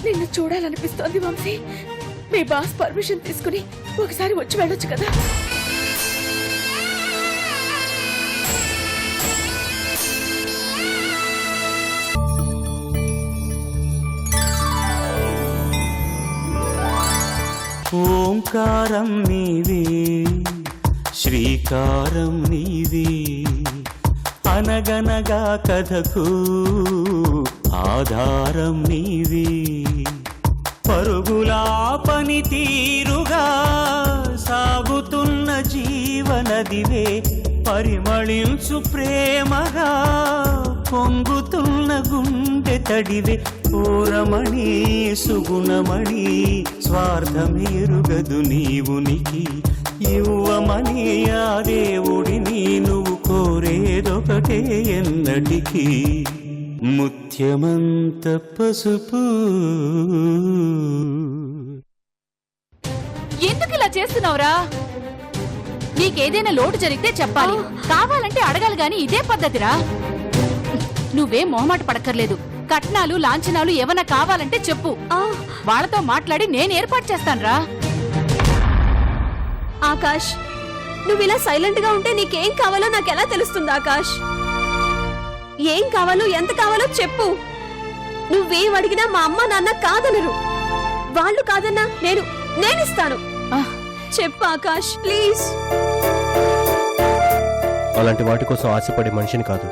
నిన్ను చూడాలనిపిస్తోంది వంశీ. మీ boss permission తీసుకుని ఒకసారి వచ్చి వెళ్ళొచ్చు కదా. ఓంకారం నీవే, శ్రీకారం నీవే, అనగనగా కథకు ఆధారం నీవే. పరుగులా పని తీరుగా సాగుతున్న జీవనదివే, పరిమళించు ప్రేమగా పొంగుతున్న గుండె తడివే. పూరమణి సుగుణమణి స్వార్థమెరుగదు నీవునికి, ఇవ్వమని ఆ దేవుడిని నువ్వు కోరేదొకటే ఎన్నటికీ. ముత్యమంత పసుపు. ఎందుకు ఇలా చేస్తున్నావురా? నీకేదైనా లోటు జరిగితే చెప్పాలి, కావాలంటే అడగాలి గాని ఇదే పద్ధతిరా? నువ్వేం మొహమాట పడక్కర్లేదు. కట్నాలు లాంఛనాలు ఏమన్నా కావాలంటే చెప్పు, వాళ్ళతో మాట్లాడి నేను ఏర్పాటు చేస్తానురా. ఆకాష్, నువ్వు ఇలా సైలెంట్ గా ఉంటే నీకేం కావాలో నాకెలా తెలుస్తుంది ఆకాష్? ఏం కావాలో ఎంత కావాలో చెప్పు. నువ్వేం అడిగినా మా అమ్మ నాన్న కాదనరు. వాళ్ళు కాదన్నా నేనిస్తాను. చెప్పు ఆకాష్ ప్లీజ్. అలాంటి వాటి కోసం ఆశపడే మనిషిని కాదు.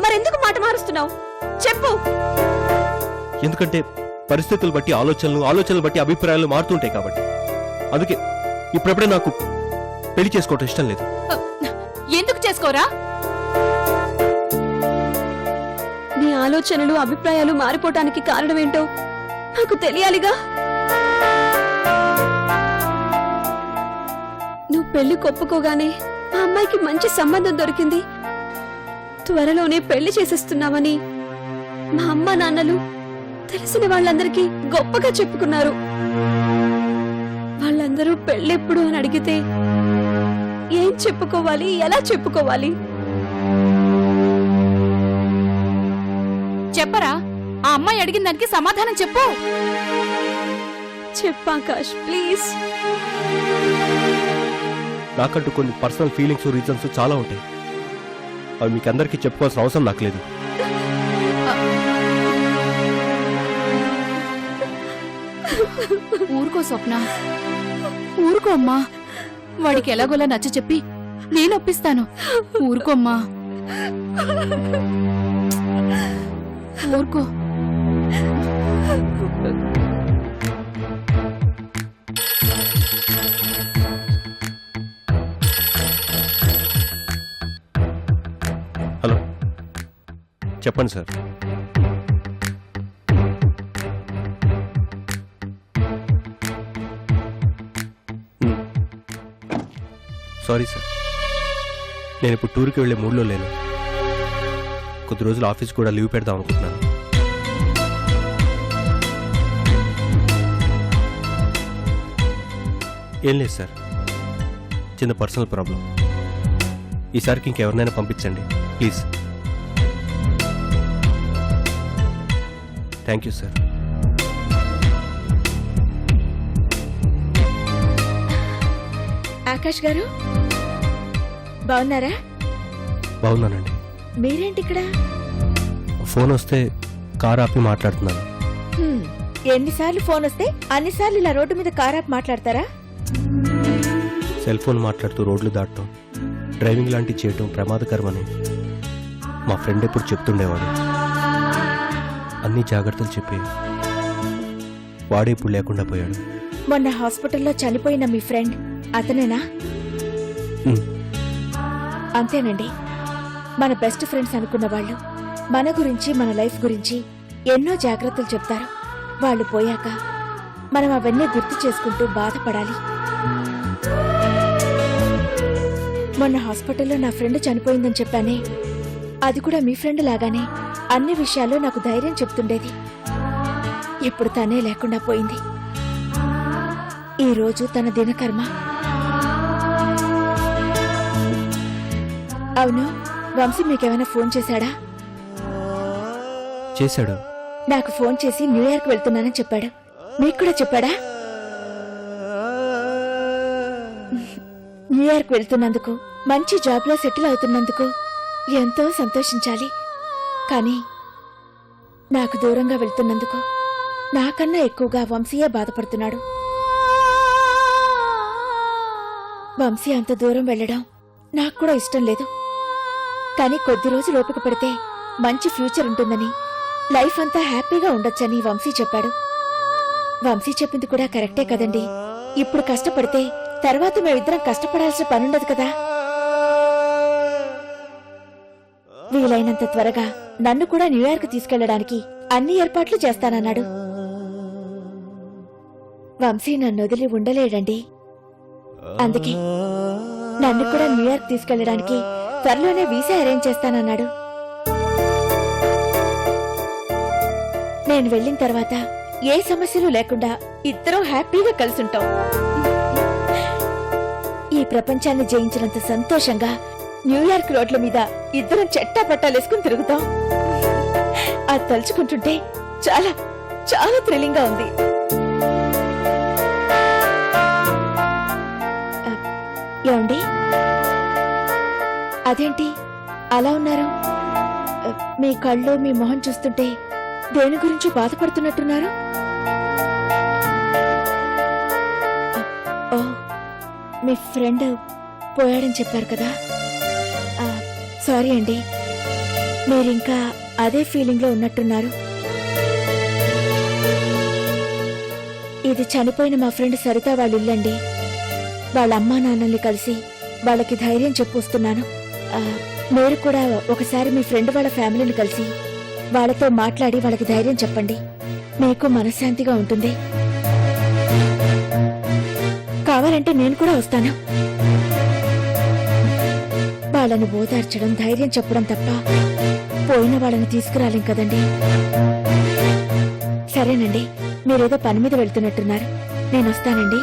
మరెందుకు మాట మారుస్తున్నావు? చెప్పు. ఎందుకంటే పరిస్థితులు బట్టి ఆలోచనలు బట్టి అభిప్రాయాలు మారుతుంటాయి కాబట్టి. అందుకే ఇప్పుడప్పుడే నాకు పెళ్లి చేసుకోవటం ఇష్టం లేదు. ఎందుకు చేసుకోరా? నీ ఆలోచనలు అభిప్రాయాలు మారిపోవటానికి కారణమేంటో నాకు తెలియాలిగా. నువ్వు పెళ్లి కొప్పుకోగానే మా అమ్మాయికి మంచి సంబంధం దొరికింది, త్వరలోనే పెళ్లి చేసేస్తున్నామని మా అమ్మ నాన్నలు తెలిసిన వాళ్ళందరికీ గొప్పగా చెప్పుకున్నారు. వాళ్ళందరూ పెళ్ళెప్పుడు అని అడిగితే ఏం చెప్పుకోవాలి, ఎలా చెప్పుకోవాలి? చెప్పరా? ఆ అమ్మాయి అడిగిన దానికి సమాధానం చెప్పు. చెప్పాకాష్ ప్లీజ్. నాకంటూ కొన్ని పర్సనల్ ఫీలింగ్స్ రీజన్స్ చాలా ఉంటాయి. అవి మీకు అందరికీ చెప్పుకోవాల్సిన అవసరం నాకు లేదు. ఊరుకో స్వప్న, ఊరుకో అమ్మా. వాడికి ఎలాగోలా నచ్చ చెప్పి నేను ఒప్పిస్తాను. ఊరుకోమ్మా, ఊరుకో. హలో, చెప్పండి సార్. సారీ సార్, నేను ఇప్పుడు టూర్కి వెళ్ళే మూడ్లో లేను. కొద్ది రోజులు ఆఫీస్ కూడా లీవ్ పెడదాం అనుకుంటున్నాను. ఏం లేదు సార్, చిన్న పర్సనల్ ప్రాబ్లం. ఈసారికి ఇంకెవరినైనా పంపించండి please. Thank you sir. Akash గారు బాగున్నారా? బాగున్నానండి. మీరేంటి ఇక్కడ? ఫోన్ వస్తే కార్ ఆపి మాట్లాడుతున్నాను. ఎన్నిసార్లు ఫోన్ వస్తే అన్నిసార్లు ఇలా రోడ్డు మీద కార్ ఆపి మాట్లాడతారా? సెల్ ఫోన్ మాట్లాడుతూ రోడ్లు దాటడం, డ్రైవింగ్ లాంటివి చేయటం ప్రమాదకరమని మా ఫ్రెండ్ ఎప్పుడు చెప్తుండేవాడు. అన్ని జాగ్రత్తలు చెప్పి వాడే ఇప్పుడు లేకుండా పోయాడు. మొన్న హాస్పిటల్లో చనిపోయిన మీ ఫ్రెండ్ అతనేనా? అంతేనండి, మన బెస్ట్ ఫ్రెండ్స్ అనుకున్న వాళ్ళు మన గురించి మన లైఫ్ గురించి ఎన్నో జాగ్రత్తలు చెప్తారు. వాళ్ళు పోయాక మనం అవన్నీ గుర్తు చేసుకుంటూ బాధపడాలి. మొన్న హాస్పిటల్లో నా ఫ్రెండ్ చనిపోయిందని చెప్పానే, అది కూడా మీ ఫ్రెండ్ లాగానే అన్ని విషయాల్లో నాకు ధైర్యం చెప్తుండేది. ఇప్పుడు తనే లేకుండా పోయింది. ఈ రోజు తన దినకర్మ. అవును, వంశీ మీకేమైనా ఫోన్ చేశాడా? చేశాడు, నాకు ఫోన్ చేసి న్యూయార్క్ వెళ్తున్నానని చెప్పాడు. మీకు కూడా చెప్పాడా? న్యూయార్క్ వెళ్తున్నందుకు, మంచి జాబ్లో సెటిల్ అవుతున్నందుకు ఎంతో సంతోషించాలి. కానీ నాకు దూరంగా వెళ్తున్నందుకు నాకన్నా ఎక్కువగా వంశీయే బాధపడుతున్నాడు. వంశీ అంత దూరం వెళ్లడం నాకు కూడా ఇష్టం లేదు. కానీ కొద్ది రోజులు ఓపిక పడితే మంచి ఫ్యూచర్ ఉంటుందని, లైఫ్ అంతా హ్యాపీగా ఉండొచ్చని వంశీ చెప్పాడు. వంశీ చెప్పింది కూడా కరెక్టే కదండి. ఇప్పుడు కష్టపడితే తర్వాత మేమిద్దరం కష్టపడాల్సిన పనుండదు కదా. వీలైనంత త్వరగా నన్ను కూడా న్యూయార్క్ తీసుకెళ్లడానికి అన్ని ఏర్పాట్లు చేస్తానన్నాడు. వంశీ నన్ను వదిలి ఉండలేడండి. అందుకే నన్ను కూడా న్యూయార్క్ తీసుకెళ్లడానికి త్వరలోనే వీసా అరేంజ్ చేస్తానన్నాడు. నేను వెళ్ళిన తర్వాత ఏ సమస్యలు లేకుండా ఇద్దరం హ్యాపీగా కలిసుంటాం. ఈ ప్రపంచాన్ని జయించినంత సంతోషంగా న్యూయార్క్ రోడ్ల మీద ఇద్దరం చెట్టా పట్టాలేసుకుని తిరుగుతాం. అది తలుచుకుంటుంటే చాలా చాలా థ్రిల్లింగ్ గా ఉంది. ఏమండి, అదేంటి అలా ఉన్నారు? మీ కళ్ళు, మీ మొహం చూస్తుంటే దేని గురించి బాధపడుతున్నట్టున్నారు? ఓ, మీ ఫ్రెండ్ పోయాడని చెప్పారు కదా. సారీ అండి, మీరింకా అదే ఫీలింగ్ లో ఉన్నట్టున్నారు. ఇది చనిపోయిన మా ఫ్రెండ్ సరిత వాళ్ళ ఇల్లండి. వాళ్ళ అమ్మా నాన్నల్ని కలిసి వాళ్ళకి ధైర్యం చెప్పొస్తున్నాను. మీరు కూడా ఒకసారి మీ ఫ్రెండ్ వాళ్ళ ఫ్యామిలీని కలిసి వాళ్ళతో మాట్లాడి వాళ్ళకి ధైర్యం చెప్పండి. మీకు మనశ్శాంతిగా ఉంటుంది. కావాలంటే నేను కూడా వస్తాను. వాళ్ళని ఓదార్చడం, ధైర్యం చెప్పడం తప్ప పోయిన వాళ్ళని తీసుకురాలేం కదండి. సరేనండి, మీరేదో పని మీద వెళ్తున్నట్టున్నారు. నేను వస్తానండి.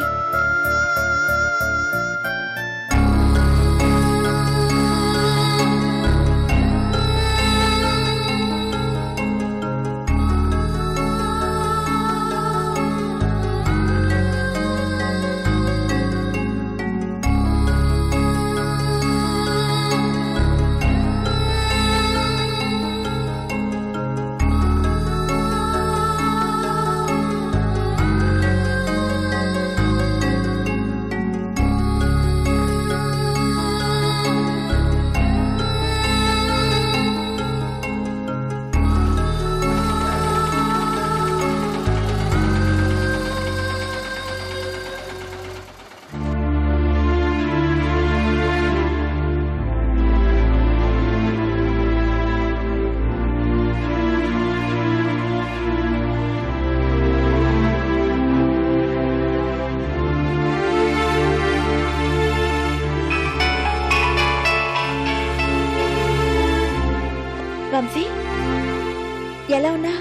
వంశీ, ఎలా ఉన్నా?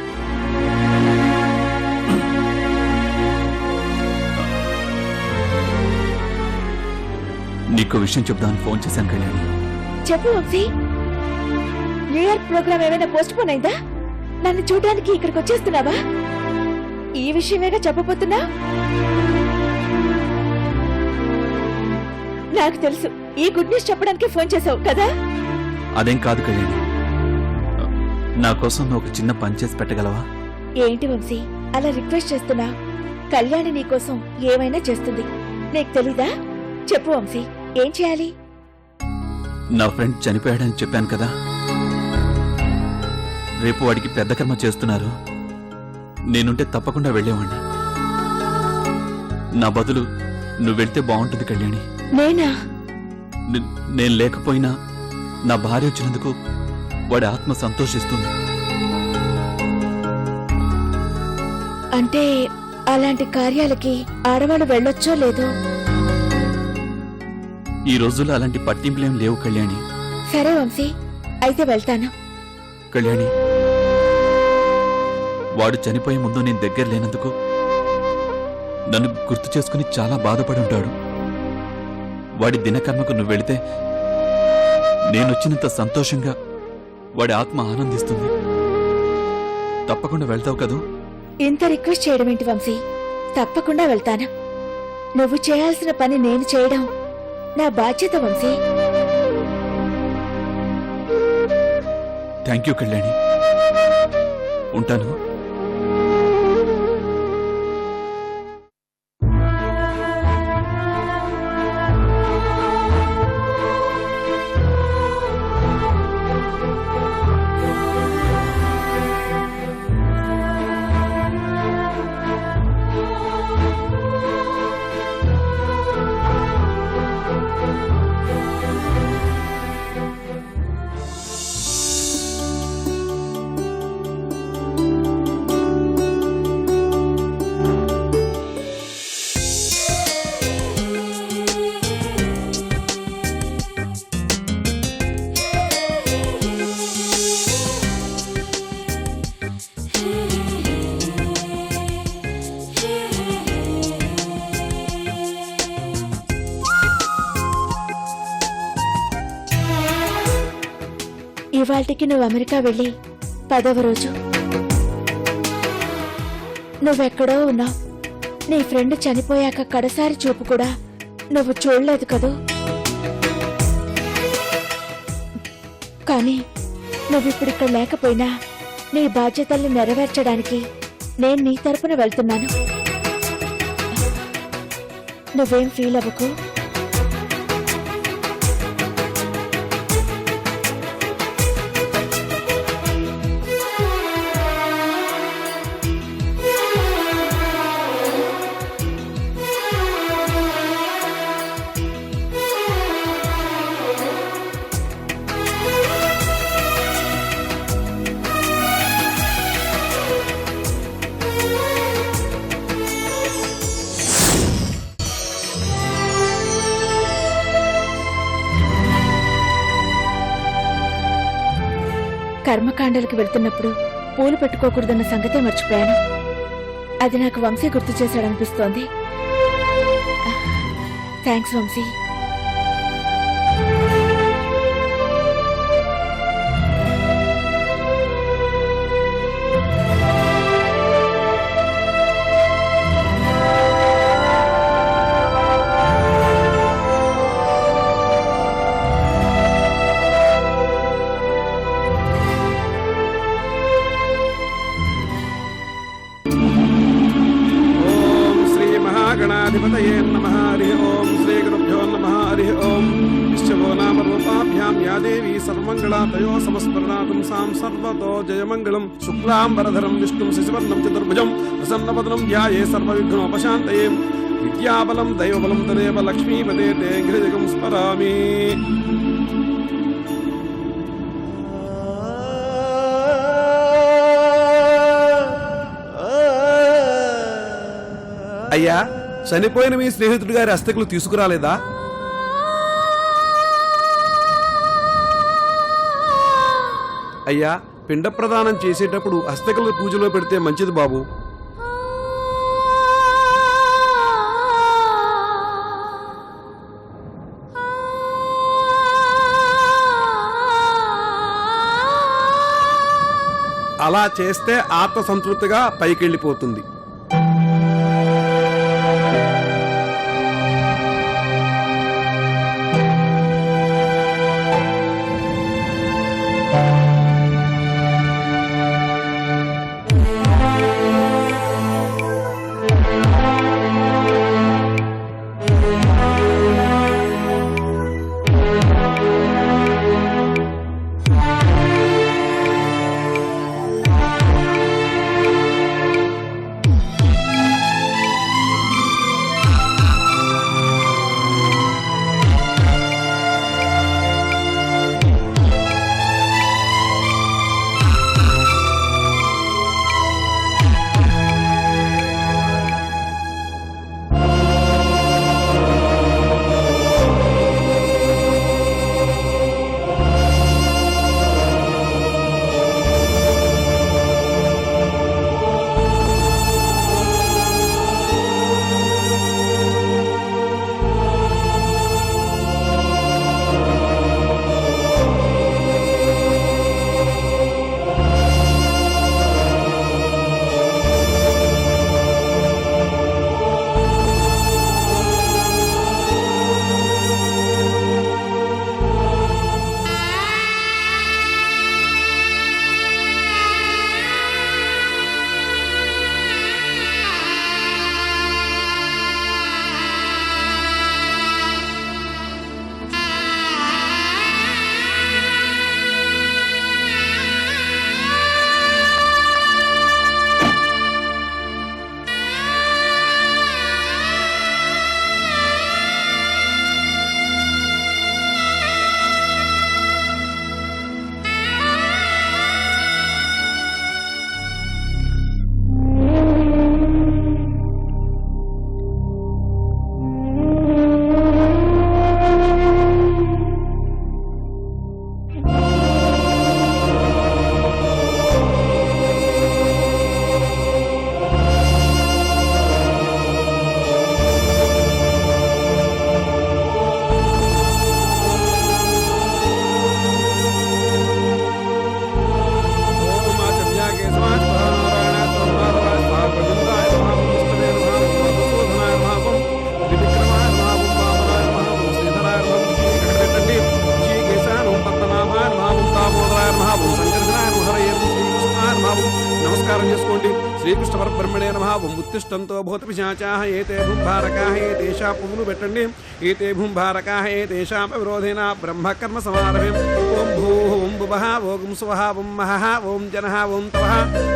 నీకు విషయం చెప్దామని ఫోన్ చేశాను కళ్యాణి. చెప్పు వంశీ. న్యూయార్క్ ప్రోగ్రామ్ ఏమైనా పోస్ట్ పోన్ అయిందా? నన్ను చూడడానికి ఇక్కడికి వచ్చేస్తున్నావా? ఈ విషయమేగా చెప్పబోతున్నా? నాకు తెలుసు, ఈ గుడ్ న్యూస్ చెప్పడానికి ఫోన్ చేసావు కదా. అదేం కాదు కళ్యాణి, నా కోసం నువ్వు ఒక చిన్న పని చేసి పెట్టగలవా? ఏంటి వంశీ అలా రిక్వెస్ట్ చేస్తున్నా? కళ్యాణి నీకోసం ఏమైనా చేస్తుంది, నీకు తెలీదా? చెప్పు వంశీ, ఏం చేయాలి? నా ఫ్రెండ్ చనిపోయాడని చెప్పాను కదా, రేపు వాడికి పెద్ద కర్మ చేస్తున్నారు. నేనుంటే తప్పకుండా వెళ్ళేవాణ్ణి. నా బదులు నువ్వు వెళ్తే బాగుంటుంది కళ్యాణి. నేనా? నేను లేకపోయినా నా భార్య వచ్చినందుకు వాడి ఆత్మ సంతోషిస్తుంది. అంటే అలాంటి కార్యాలకి ఆడవాళ్ళు వెళ్ళొచ్చో లేదో? ఈ రోజుల్లో అలాంటి పట్టింపులేం లేవు కళ్యాణి. సరే వంశీ, అయితే వెళ్తాను. కళ్యాణి, వాడు చనిపోయే ముందు నేను దగ్గర లేనందుకు నన్ను గుర్తు చేసుకుని చాలా బాధపడి ఉంటాడు. వాడి దినకర్మకు నువ్వు వెళితే నేనొచ్చినంత సంతోషంగా వాడి ఆత్మ ఆనందిస్తుంది. తప్పకుండా వెళ్తావు కదూ? ఇంత రిక్వెస్ట్ చేయడం ఏంటి వంశీ? తప్పకుండా వెళ్తాను. నువ్వు చేయాల్సిన పని నేను చేయడం నా బాధ్యత వంశీ. Thank you Kalyani. ఉంటాను. ఇవాల్టికి నువ్వు అమెరికా వెళ్ళి 10వ రోజు. నువ్వెక్కడో ఉన్నావు. నీ ఫ్రెండ్ చనిపోయాక కడసారి చూపు కూడా నువ్వు చూడలేదు కదూ. కానీ నువ్విప్పుడిక్కడ లేకపోయినా నీ బాధ్యతల్ని నెరవేర్చడానికి నేను నీ తరపున వెళ్తున్నాను. నువ్వేం ఫీల్ అవ్వకు. కర్మకాండలకు వెళ్తున్నప్పుడు పూలు పెట్టుకోకూడదన్న సంగతే మర్చిపోయాను. అది నాకు వంశీ గుర్తు చేశాడనిపిస్తోంది. థ్యాంక్స్ వంశీ. गणाधिपतये नमः। हरि ओम श्री गुरुभ्यो नमः। हरि ओम विश्वो नाम रूपाभ्यां या देवी सर्वमंगला तयो समस्मरणातुं सां सर्वतो जयमंगलम। शुक्लांबरधरं विष्णुं शशिवर्णं चतुर्भुजं प्रसन्नवदनं ध्याये सर्वविघ्नोपशान्तये। विद्याबलं दैवबलं तदेव लक्ष्मीपते ते हृदयं स्मरामि। అయ్యా, చనిపోయిన మీ స్నేహితుడి గారి అస్థికలు తీసుకురాలేదా? అయ్యా, పిండ ప్రదానం చేసేటప్పుడు అస్థికలు పూజలో పెడితే మంచిది బాబు. అలా చేస్తే ఆత్మ సంతృప్తిగా పైకెళ్ళిపోతుంది. బ్రహ్మణే నమః. ఓం ఉత్తిష్టంతో భూతపిశాచాః ఏతే భూంభారకాః ఏతేషా పువ్వులు పెట్టండి. ఏతే భూంభారకాః ఏతేషాం విరోధేన బ్రహ్మకర్మ సమారభే. ఓం భూః ఓం భువః ఓం స్వః ఓం మహః ఓం జనః ఓం తవః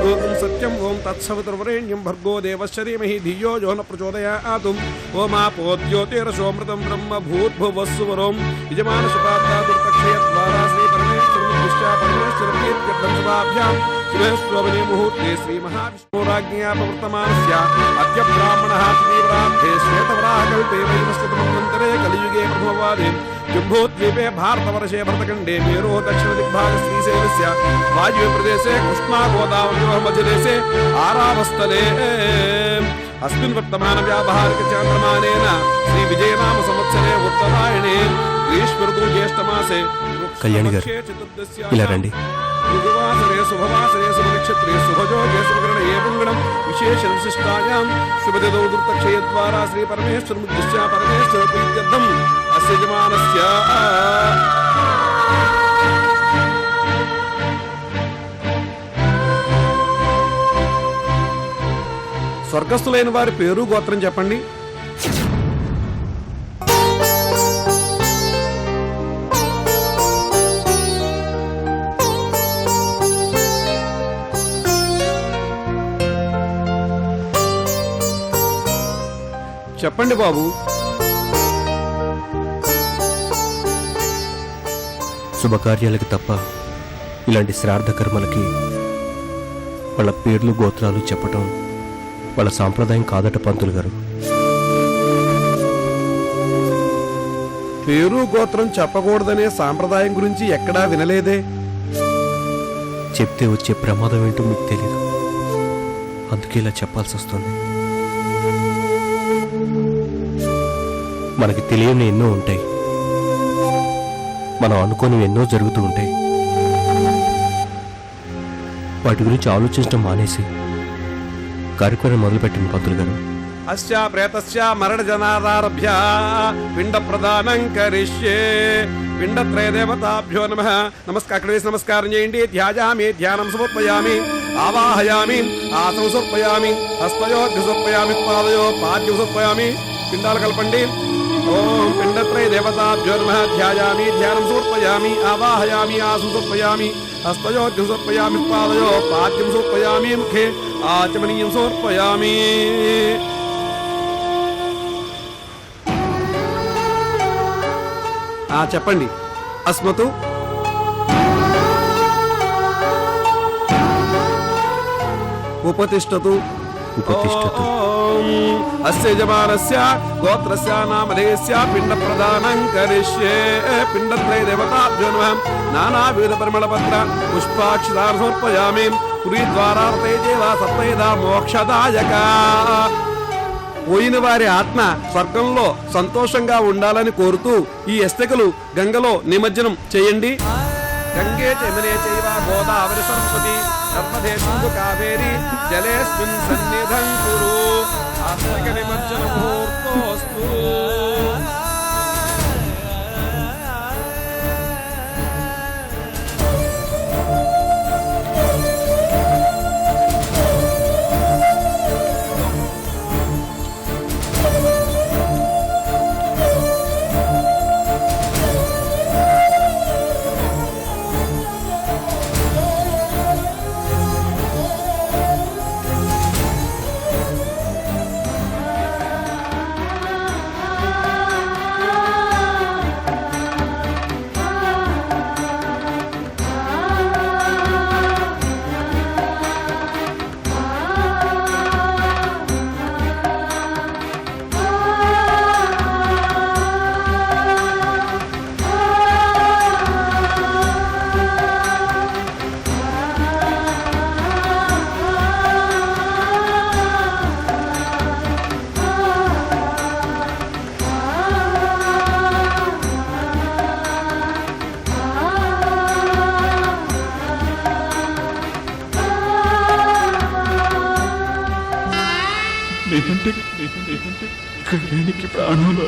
ఓం సత్యం ఓం తత్సవితుర్వరేణ్యం భర్గో దేవస్య ధీమహి ధియో యో న ప్రచోదయాత్. ఓమాపో జ్యోతిరసోమృతం బ్రహ్మ భూర్భువస్సువరోం యజమాన సుపాత్రాదుర్తక్షయద్వారా శ్రీ పరమేశ్వరముద్దిశ్య పరమేశ్వరమేత్యర్థం శుభాభ్యాం శుభేశ్వరవనే ముహూర్తే శ్రీ మహావిష్ణురాజ్ఞయా ప్రవర్తమానస్య అద్య బ్రాహ్మణः తీవ్రార్థే శ్వేతవరాహకల్పే వైవస్వతమన్వంతరే కలియుగే ప్రథమవాదే జంబూద్వీపే భారతవర్షే భరతఖండే మేరో దక్షిణ దిగ్భాగ శ్రీశైలస్య వాయువ్య ప్రదేశే కృష్ణా గోదావర్యోః మధ్యదేశే ఆరావస్థలే అస్మిన్ వర్తమాన వ్యావహారిక చాంద్రమానేన శ్రీ విజయనామ సంవత్సరే ఉత్తరాయణే గ్రీష్మ ఋతువు జ్యేష్ఠమాసే కళ్యాణి గారు, ఇలా రండి. యుగవాసరే శుభవాసరే శుభనక్షత్రే శుభయోగే శుభకరణే పుంగణం విశేష విశిష్టాయాం శుభదిదౌ దుర్తక్షయద్వారా శ్రీ పరమేశ్వరముద్దిశ్య పరమేశ్వర ప్రీత్యర్థం అస్య యజమానస్య స్వర్గస్థులైన వారి పేరు గోత్రం చెప్పండి. చెప్పండి బాబు. శుభకార్యాలకి తప్ప ఇలాంటి శ్రాద్ధ కర్మలకి వాళ్ళ పేర్లు గోత్రాలు చెప్పటం వాళ్ళ సాంప్రదాయం కాదట పంతులు గారు. పేరు గోత్రం చెప్పకూడదనే సాంప్రదాయం గురించి ఎక్కడా వినలేదే. చెప్తే వచ్చే ప్రమాదం ఏంటో మీకు తెలియదు, అందుకే ఇలా చెప్పాల్సి వస్తుంది. మనకి తెలియని ఎన్నో ఉంటాయి, మనం అనుకోని ఎన్నో జరుగుతూ ఉంటాయి. వాటి గురించి ఆలోచించడం మానేసి కార్యక్రమం మొదలుపెట్టింది పంతులు గారు. అస్య ప్రేతస్య మరణ జనాదారభ్య పిండ ప్రదానం కరిష్యే. పిండత్రయ దేవతాభ్యో నమః. అక్కడ వేసి నమస్కారం చేయండి. ధ్యాయామి ధ్యానం సమర్పయామి ఆవాహయామి ఆసనం సమర్పయామి హస్తయోర్ఘ్య సమర్పయామి పాదయో పాద్యం సమర్పయామి. పిండాలు కలపండి. ఓం పిండత్రయ దేవతాభ్యో నమః. ధ్యాయామి ధ్యానం సమర్పయామి ఆవాహయామి ఆసనం సమర్పయామి హస్తయోర్ఘ్య సమర్పయామి పాదయో పాద్యం సమర్పయామి ముఖే ఆచమనీయం సమర్పయామి. చెప్పండి. అస్మతు ఉపతిష్టతు. ఉపతిష్టతు. అస్య యజమానస్య గోత్రస్య నామధేయస్య పిండ ప్రదానం కరిష్యే. పిండత్రయ దేవతాభ్యో నమః. నానావిధ పరిమళపత్ర పుష్పాక్షతాన్ సమర్పయామి. పురీద్వారార్తేజేవ సప్తైదా మోక్షదాయక. పోయిన వారి ఆత్మ స్వర్గంలో సంతోషంగా ఉండాలని కోరుతూ ఈ ఎస్తకలు గంగలో నిమజ్జనం చేయండి. గంగే చమనే చైవ గోదావరి సరస్వతి నర్మదే సింధు కావేరి జలేస్మిన్ సన్నిధం కురు. ఆస్తిక నిమజ్జన ముహూర్తోస్తు. నేనంటే కళ్యాణికి ప్రాణంలో